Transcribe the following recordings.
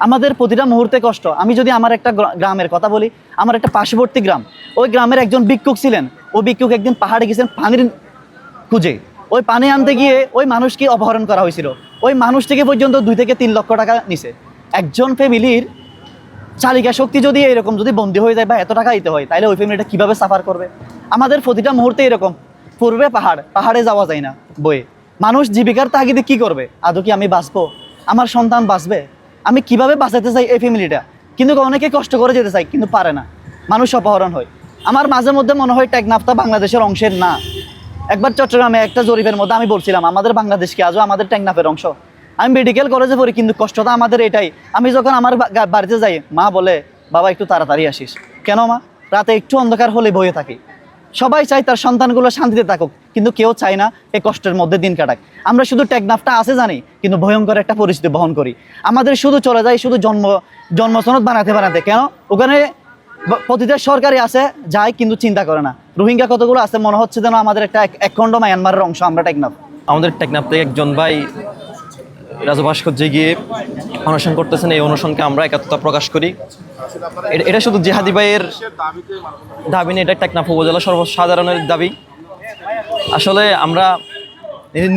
আমাদের প্রতিটা মুহূর্তে কষ্ট। আমি যদি আমার একটা গ্রামের কথা বলি, আমার একটা পার্শ্ববর্তী গ্রাম, ওই গ্রামের একজন ভিক্ষুক ছিলেন। ওই ভিক্ষুক একদিন পাহাড়ে গেছেন পানির খুঁজে। ওই পানি আনতে গিয়ে ওই মানুষকে অপহরণ করা হয়েছিল। ওই মানুষ থেকে পর্যন্ত 2 থেকে 3 লক্ষ টাকা নিছে। একজন ফ্যামিলির চালিকা শক্তি যদি এরকম যদি বন্দী হয়ে যায় বা এত টাকা দিতে হয়, তাহলে ওই ফ্যামিলিটা কিভাবে সাফার করবে? আমাদের প্রতিটা মুহূর্তে এরকম। পূর্বে পাহাড়ে যাওয়া যায় না বয়ে। মানুষ জীবিকার তাগিদে কি করবে? আদৌ কি আমি বাঁচবো? আমার সন্তান বাঁচবে? আমি কিভাবে বাঁচাতে চাই এই ফ্যামিলিটা, কিন্তু অনেকে কষ্ট করে যেতে চাই কিন্তু পারে না। মানুষ অপহরণ হয়। আমার মাঝে মধ্যে মনে হয় টেকনাফটা বাংলাদেশের অংশের না। একবার চট্টগ্রামে একটা জরিপের মধ্যে আমি বলছিলাম আমাদের বাংলাদেশকে আজও আমাদের টেকনাফের অংশ। আমি মেডিকেল কলেজে পড়ি, কিন্তু কষ্টটা আমাদের এটাই। আমি যখন আমার বাড়িতে যাই, মা বলে বাবা একটু তাড়াতাড়ি আসিস। কেন মা? রাতে একটু অন্ধকার হলে বয়ে থাকি। সবাই চায় তার সন্তানগুলো শান্তিতে থাকুক, কিন্তু কেউ চায় না এই কষ্টের মধ্যে দিন কাটাক। আমরা শুধু টেকনাফটা আছে জানি, কিন্তু ভয়ঙ্কর একটা পরিস্থিতি বহন করি। আমাদের শুধু চলে যায় শুধু জন্মসনদ বানাতে। কেন? ওখানে প্রতিটা সরকারি আছে যায়, কিন্তু চিন্তা করে না রোহিঙ্গা কতগুলো আছে, মনে হচ্ছে যেন আমাদের একটা একখণ্ড মায়ানমারের অংশ আমরা টেকনাফ। আমাদের টেকনাফ থেকে একজন ভাই রাজু ভাস্কর্যে গিয়ে অনশন করতেছেন। এই অনশনকে আমরা একাত্মতা প্রকাশ করি। এটা শুধু জিহাদি ভাইয়ের দাবি নেই, এটা টেকনাফ উপজেলা সর্বসাধারণের দাবি। আসলে আমরা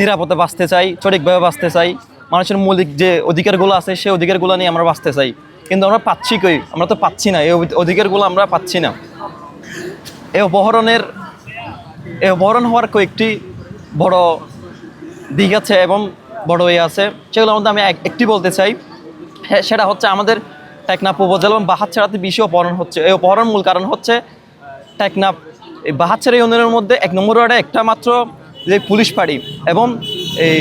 নিরাপদে বাঁচতে চাই, সঠিকভাবে বাঁচতে চাই। মানুষের মৌলিক যে অধিকারগুলো আছে সেই অধিকারগুলো নিয়ে আমরা বাঁচতে চাই, কিন্তু আমরা পাচ্ছি কই? আমরা তো পাচ্ছি না, এই অধিকারগুলো আমরা পাচ্ছি না। এই অপহরণ হওয়ার কয়েকটি বড় দিক আছে এবং বড় আছে, সেগুলোর মধ্যে আমি একটি বলতে চাই। সেটা হচ্ছে আমাদের টেকনাফ উপজেলা এবং বাহাতছড়াতে বেশি অপহরণ হচ্ছে। এই অপহরণ মূল কারণ হচ্ছে টেকনাফ এই বাহাতছড়া ইউনিয়নের মধ্যে 1 নম্বর ওয়ার্ডে একটা মাত্র যে পুলিশ ফাঁড়ি, এবং এই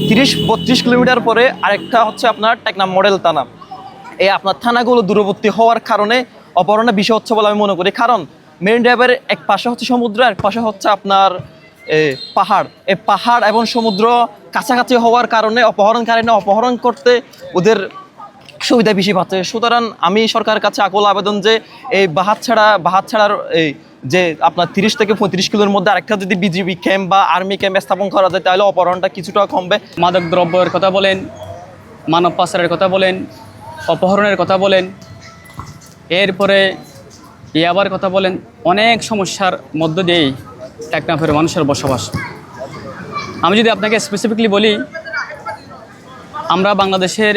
30-32 কিলোমিটার পরে আরেকটা হচ্ছে আপনার টেকনাফ মডেল থানা। এই আপনার থানাগুলো দূরবর্তী হওয়ার কারণে অপহরণের বিষয় হচ্ছে বলে আমি মনে করি। কারণ মেরিন ড্রাইভের এক পাশে হচ্ছে সমুদ্র, এক পাশে হচ্ছে আপনার পাহাড়। এই পাহাড় এবং সমুদ্র কাছাকাছি হওয়ার কারণে অপহরণকারীরা অপহরণ করতে ওদের সুবিধা বেশি পাচ্ছে। সুতরাং আমি সরকারের কাছে আকুল আবেদন যে এই বাহাতছড়ার এই যে আপনার 30 থেকে 35 কিলোর মধ্যে আরেকটা যদি বিজিবি ক্যাম্প বা আর্মি ক্যাম্প স্থাপন করা যায়, তাহলে অপহরণটা কিছুটা কমবে। মাদক দ্রব্যের কথা বলেন, মানব পাচারের কথা বলেন, অপহরণের কথা বলেন, এরপরে ইয়াবার কথা বলেন, অনেক সমস্যার মধ্য দিয়েই টেকনাফের মানুষের বসবাস। আমি যদি আপনাকে স্পেসিফিকলি বলি, আমরা বাংলাদেশের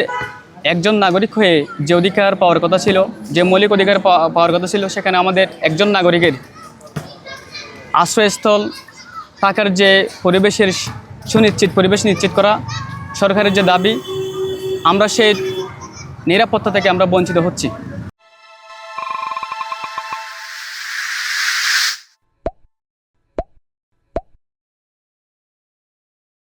একজন নাগরিক হয়ে যে অধিকার পাওয়ার কথা ছিল, যে মৌলিক অধিকার পাওয়ার কথা ছিল, সেখানে আমাদের একজন নাগরিকের আশ্রয়স্থল থাকার যে পরিবেশ নিশ্চিত করা সরকারের যে দাবি, আমরা সেই নিরাপত্তা থেকে আমরা বঞ্চিত হচ্ছি।